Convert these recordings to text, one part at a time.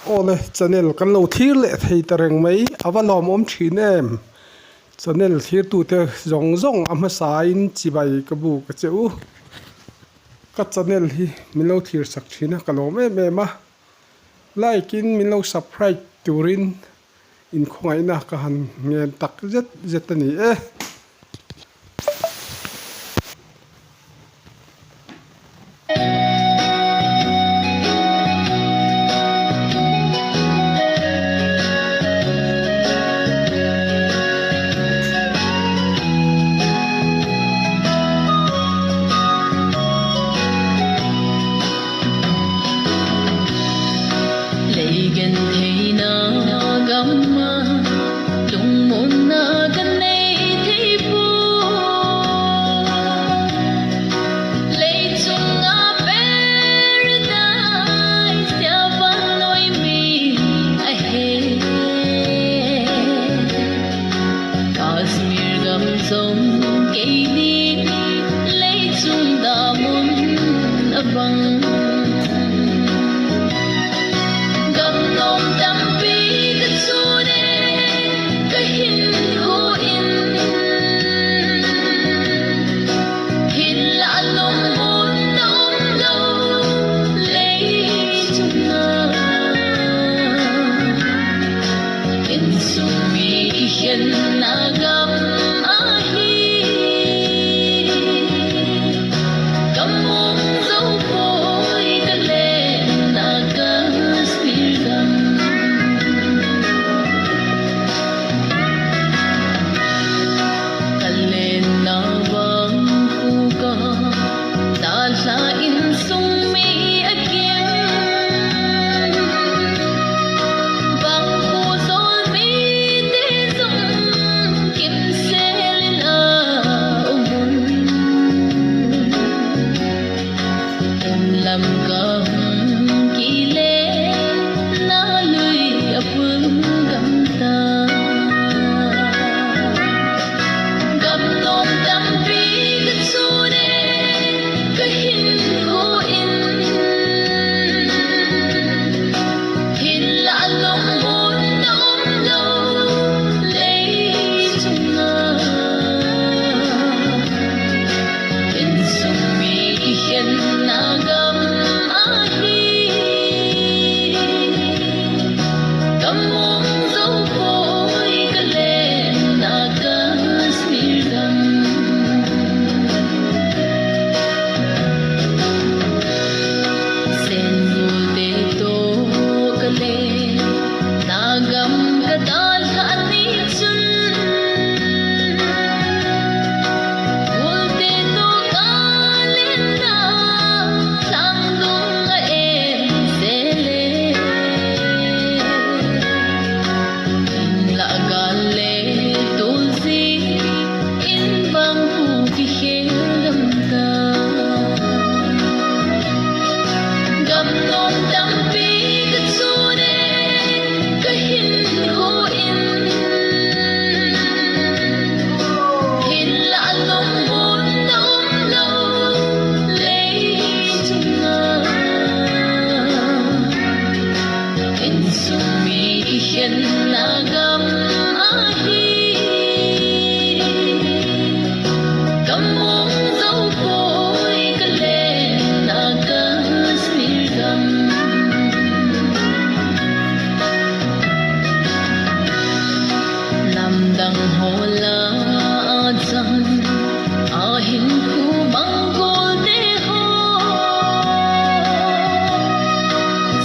ole channel kan lo thir le thei tareng mai avalom om thin em channel thir tu te zong zong ama sa in chibai ka bu ka cheu ka channel hi milo thir sak thina kalom em em a like in milo subscribe turin in khongai na ka han ngen tak zet ani e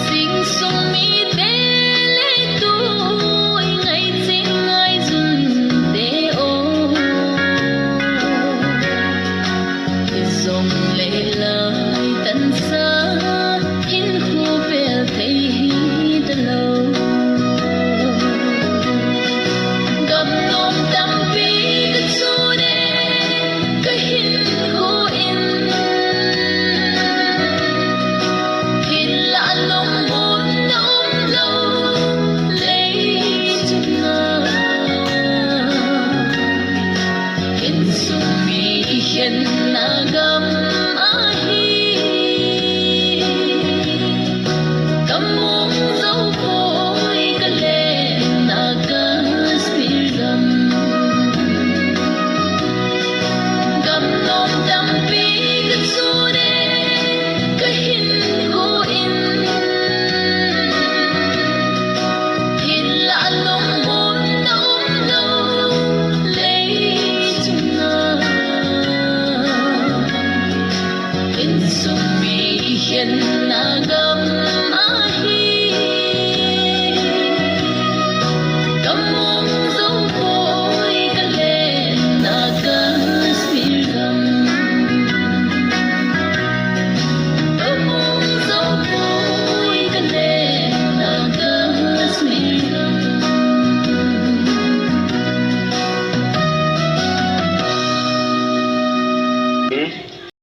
Sing song mi te le tu chen na